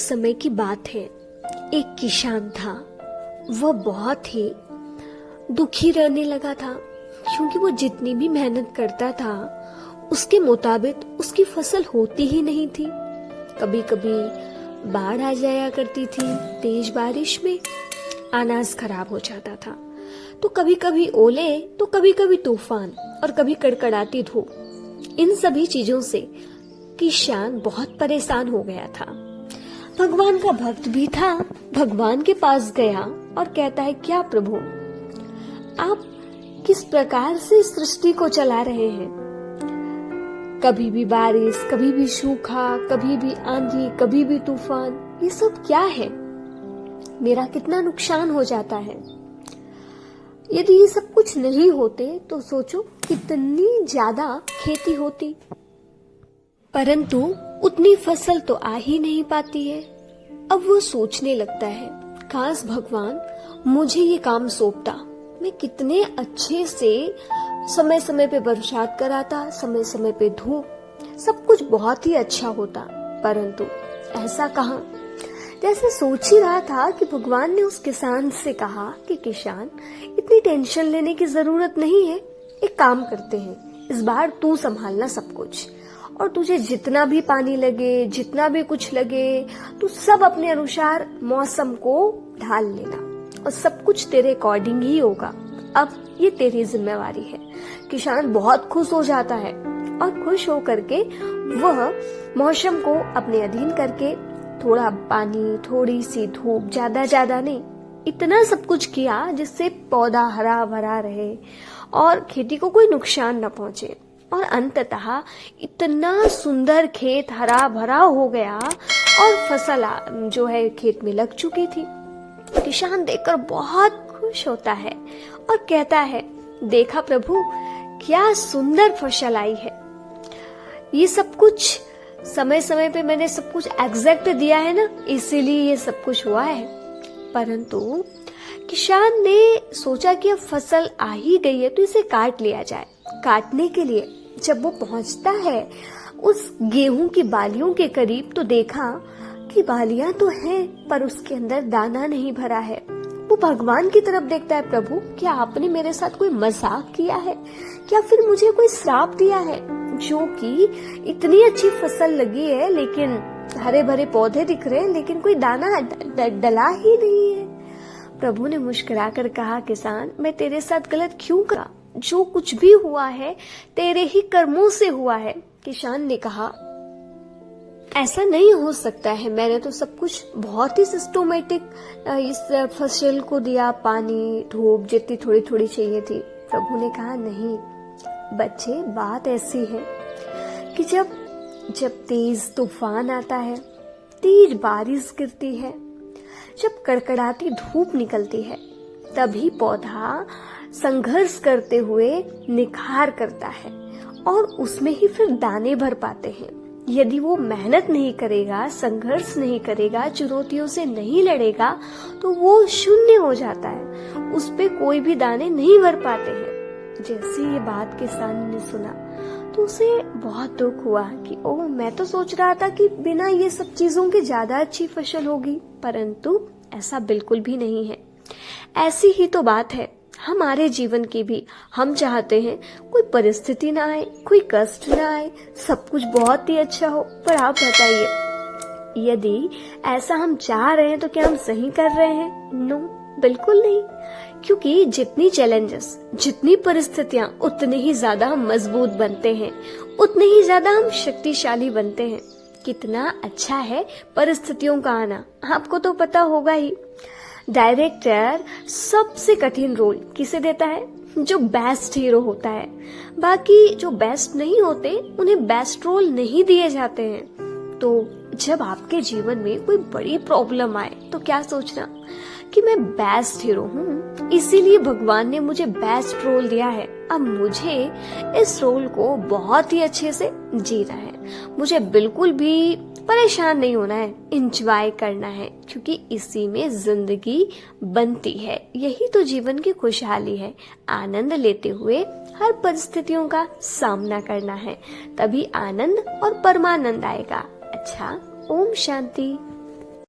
समय की बात है। एक किसान था। वह बहुत ही दुखी रहने लगा था, क्योंकि वो जितनी भी मेहनत करता था उसके मुताबिक उसकी फसल होती ही नहीं थी। कभी कभी बाढ़ आ जाया करती थी, तेज बारिश में अनाज खराब हो जाता था, तो कभी कभी ओले, तो कभी कभी तूफान और कभी कड़कड़ाती धूप। इन सभी चीजों से किसान बहुत परेशान हो गया था। भगवान का भक्त भी था। भगवान के पास गया और कहता है, क्या प्रभु, आप किस प्रकार से सृष्टि को चला रहे हैं? कभी भी बारिश, कभी भी सूखा, कभी भी आंधी, कभी भी तूफान, ये सब क्या है? मेरा कितना नुकसान हो जाता है। यदि ये सब कुछ नहीं होते तो सोचो कितनी ज्यादा खेती होती, परंतु उतनी फसल तो आ ही नहीं पाती है। अब वो सोचने लगता है, काश भगवान मुझे ये काम सौंपता, मैं कितने अच्छे से समय समय पे बरसात कराता, समय समय पे धूप, सब कुछ बहुत ही अच्छा होता। परंतु ऐसा कहाँ। जैसे सोच ही रहा था कि भगवान ने उस किसान से कहा कि किसान, इतनी टेंशन लेने की जरूरत नहीं है, एक काम करते हैं, इस बार तू संभालना सब कुछ, और तुझे जितना भी पानी लगे, जितना भी कुछ लगे, तू सब अपने अनुसार मौसम को ढाल लेना और सब कुछ तेरे अकॉर्डिंग ही होगा। अब ये तेरी जिम्मेवारी है। किसान बहुत खुश हो जाता है और खुश होकर के वह मौसम को अपने अधीन करके थोड़ा पानी, थोड़ी सी धूप, ज्यादा नहीं, इतना सब कुछ किया जिससे पौधा हरा भरा रहे और खेती को कोई नुकसान न पहुंचे। और अंततः इतना सुंदर खेत हरा भरा हो गया और फसल जो है खेत में लग चुकी थी। किसान देखकर बहुत खुश होता है और कहता है, देखा प्रभु, क्या सुंदर फसल आई है। ये सब कुछ समय समय पे मैंने सब कुछ एग्जैक्ट दिया है ना, इसीलिए ये सब कुछ हुआ है। परंतु किसान ने सोचा कि अब फसल आ ही गई है तो इसे काट लिया जाए। काटने के लिए जब वो पहुंचता है उस गेहूं की बालियों के करीब, तो देखा कि बालियां तो हैं पर उसके अंदर दाना नहीं भरा है। वो भगवान की तरफ देखता है, प्रभु क्या आपने मेरे साथ कोई मजाक किया है? क्या फिर मुझे कोई श्राप दिया है, जो कि इतनी अच्छी फसल लगी है लेकिन हरे भरे पौधे दिख रहे हैं लेकिन कोई दाना डला ही नहीं है? प्रभु ने मुस्कुराकर कहा, किसान, मैं तेरे साथ गलत क्यों करा? जो कुछ भी हुआ है तेरे ही कर्मों से हुआ है। किसान ने कहा, ऐसा नहीं हो सकता है, मैंने तो सब कुछ बहुत ही सिस्टमेटिक इस फसल को दिया, पानी, धूप जितनी थोड़ी थोड़ी चाहिए थी। प्रभु ने कहा, नहीं बच्चे, बात ऐसी है कि जब तेज तूफान आता है, तेज बारिश गिरती है, जब कड़कड़ाती धूप निकलती है, तभी पौधा संघर्ष करते हुए निखार करता है और उसमें ही फिर दाने भर पाते हैं। यदि वो मेहनत नहीं करेगा, संघर्ष नहीं करेगा, चुनौतियों से नहीं लड़ेगा, तो वो शून्य हो जाता है, उस पे कोई भी दाने नहीं भर पाते हैं। जैसे ये बात किसान ने सुना तो उसे बहुत दुख हुआ कि ओह, मैं तो सोच रहा था कि बिना ये सब चीजों के ज्यादा अच्छी फसल होगी, परंतु ऐसा बिल्कुल भी नहीं है। ऐसी ही तो बात है हमारे जीवन की भी। हम चाहते हैं कोई परिस्थिति ना आए, कोई कष्ट ना आए, सब कुछ बहुत ही अच्छा हो, पर आप बताइए, यदि ऐसा हम चाह रहे हैं तो क्या हम सही कर रहे हैं? नो, बिल्कुल नहीं। क्योंकि जितनी चैलेंजेस, जितनी परिस्थितियां, उतने ही ज्यादा हम मजबूत बनते हैं, उतने ही ज्यादा हम शक्तिशाली बनते हैं। कितना अच्छा है परिस्थितियों का आना, आपको तो पता होगा ही। डायरेक्टर सबसे कठिन रोल किसे देता है? जो बेस्ट हीरो होता है। बाकी जो बेस्ट नहीं होते उन्हें बेस्ट रोल नहीं दिए जाते हैं। तो जब आपके जीवन में कोई बड़ी प्रॉब्लम आए तो क्या सोचना कि मैं बेस्ट हीरो हूँ, इसीलिए भगवान ने मुझे बेस्ट रोल दिया है, अब मुझे इस रोल को बहुत ही अच्छे से जीना है। मुझे बिल्कुल भी परेशान नहीं होना है, एंजॉय करना है, क्योंकि इसी में जिंदगी बनती है। यही तो जीवन की खुशहाली है। आनंद लेते हुए हर परिस्थितियों का सामना करना है, तभी आनंद और परमानंद आएगा। अच्छा, ओम शांति।